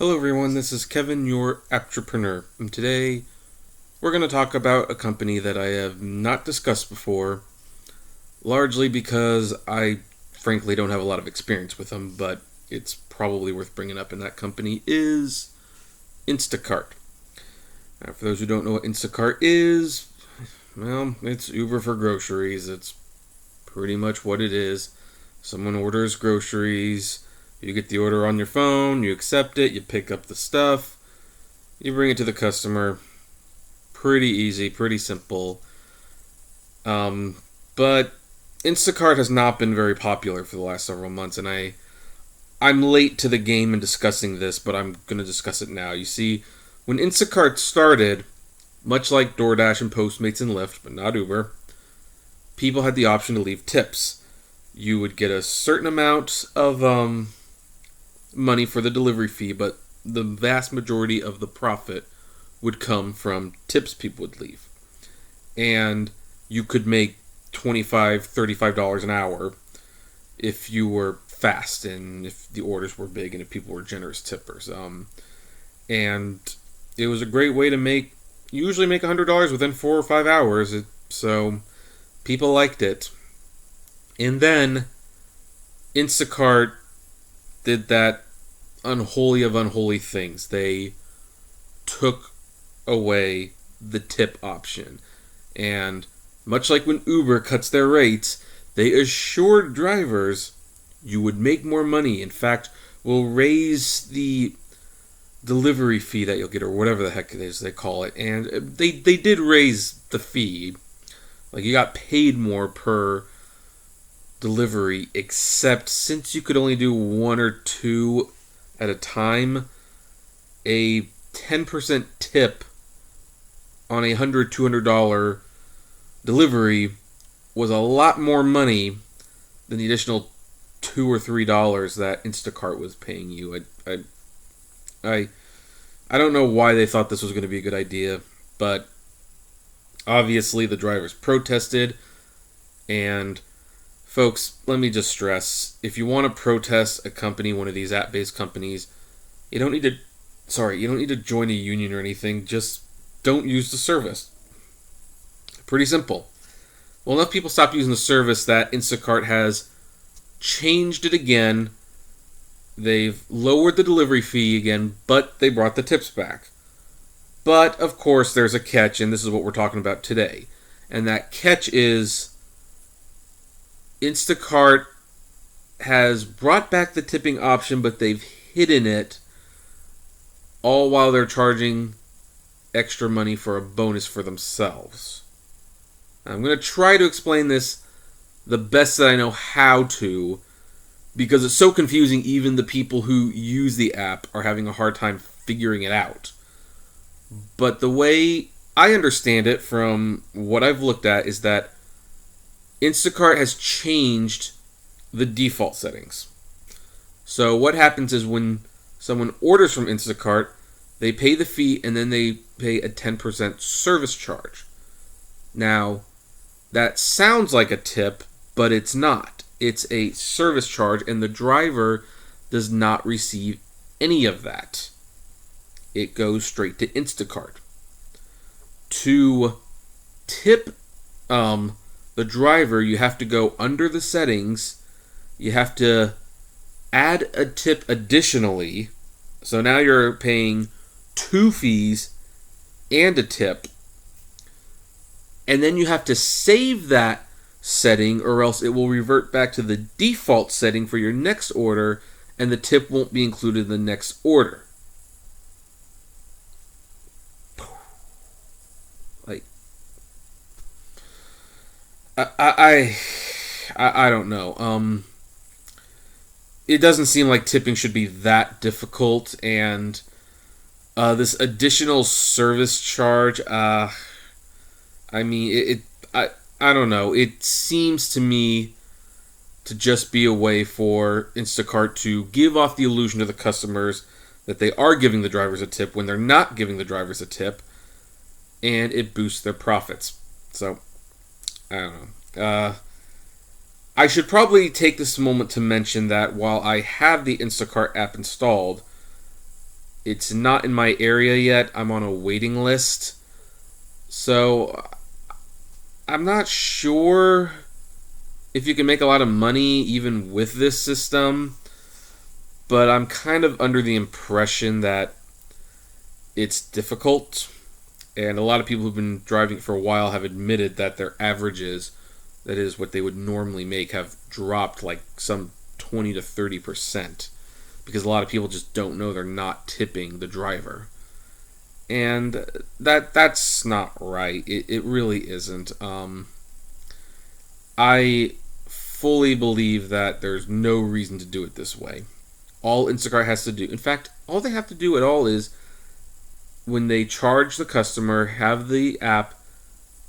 Hello everyone, this is Kevin, your entrepreneur, and today we're going to talk about a company that I have not discussed before, largely because I frankly don't have a lot of experience with them, but it's probably worth bringing up, and that company is Instacart. Now, for those who don't know what Instacart is, well, it's Uber for groceries. It's pretty much what it is. Someone orders groceries, you get the order on your phone, you accept it, you pick up the stuff, you bring it to the customer. Pretty easy, pretty simple. But Instacart has not been very popular for the last several months, and I'm late to the game in discussing this, but I'm going to discuss it now. You see, when Instacart started, much like DoorDash and Postmates and Lyft, but not Uber, people had the option to leave tips. You would get a certain amount of money for the delivery fee, but the vast majority of the profit would come from tips people would leave. And you could make $25, $35 an hour if you were fast and if the orders were big and if people were generous tippers. And it was a great way to usually make $100 within 4 or 5 hours. So people liked it. And then Instacart did that unholy of unholy things. They took away the tip option. And much like when Uber cuts their rates, they assured drivers you would make more money. In fact, will raise the delivery fee that you'll get, or whatever the heck it is they call it. And they did raise the fee. Like, you got paid more per delivery, except since you could only do one or two at a time, a 10% tip on a $100, $200 delivery was a lot more money than the additional $2 or $3 that Instacart was paying you. I don't know why they thought this was going to be a good idea, but obviously the drivers protested. And folks, let me just stress, if you want to protest a company, one of these app-based companies, you don't need to join a union or anything. Just don't use the service. Pretty simple. Well, enough people stopped using the service that Instacart has changed it again. They've lowered the delivery fee again, but they brought the tips back. But, of course, there's a catch, and this is what we're talking about today. And that catch is Instacart has brought back the tipping option, but they've hidden it, all while they're charging extra money for a bonus for themselves. I'm going to try to explain this the best that I know how to, because it's so confusing. Even the people who use the app are having a hard time figuring it out. But the way I understand it from what I've looked at is that Instacart has changed the default settings. So what happens is when someone orders from Instacart, they pay the fee and then they pay a 10% service charge. Now, that sounds like a tip, but it's not. It's a service charge, and the driver does not receive any of that. It goes straight to Instacart. To tip the driver, you have to go under the settings. You have to add a tip additionally. So now you're paying 2 fees and a tip. And then you have to save that setting, or else it will revert back to the default setting for your next order, and the tip won't be included in the next order. Like, I don't know. It doesn't seem like tipping should be that difficult, and this additional service charge, I mean, I don't know. It seems to me to just be a way for Instacart to give off the illusion to the customers that they are giving the drivers a tip when they're not giving the drivers a tip, and it boosts their profits. So, I don't know. I should probably take this moment to mention that while I have the Instacart app installed, It's not in my area yet. I'm on a waiting list. So I'm not sure if you can make a lot of money even with this system, but I'm kind of under the impression that it's difficult. And a lot of people who've been driving it for a while have admitted that their averages, that is what they would normally make, have dropped like some 20 to 30%, because a lot of people just don't know they're not tipping the driver. And that's not right. It really isn't. I fully believe that there's no reason to do it this way. All Instacart has to do, in fact, all they have to do at all is when they charge the customer, have the app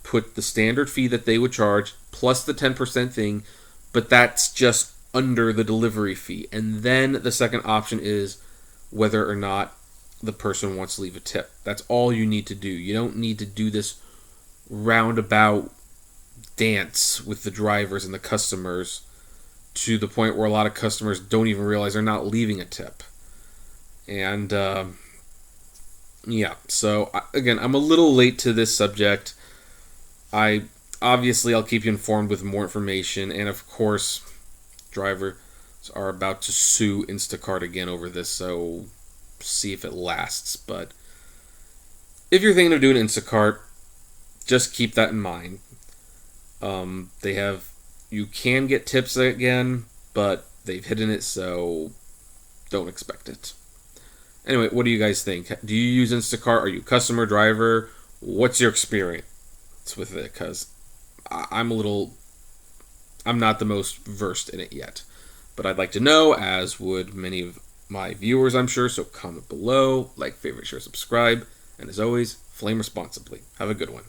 put the standard fee that they would charge plus the 10% thing, but that's just under the delivery fee. And then the second option is whether or not the person wants to leave a tip. That's all you need to do. You don't need to do this roundabout dance with the drivers and the customers to the point where a lot of customers don't even realize they're not leaving a tip. And yeah, so again, I'm a little late to this subject. I'll keep you informed with more information, and of course, drivers are about to sue Instacart again over this, so see if it lasts. But if you're thinking of doing Instacart, just keep that in mind. You can get tips again, but they've hidden it, so don't expect it. Anyway, what do you guys think? Do you use Instacart? Are you a customer, driver? What's your experience with it? Because I'm not the most versed in it yet. But I'd like to know, as would many of my viewers, I'm sure. So comment below, like, favorite, share, subscribe. And as always, flame responsibly. Have a good one.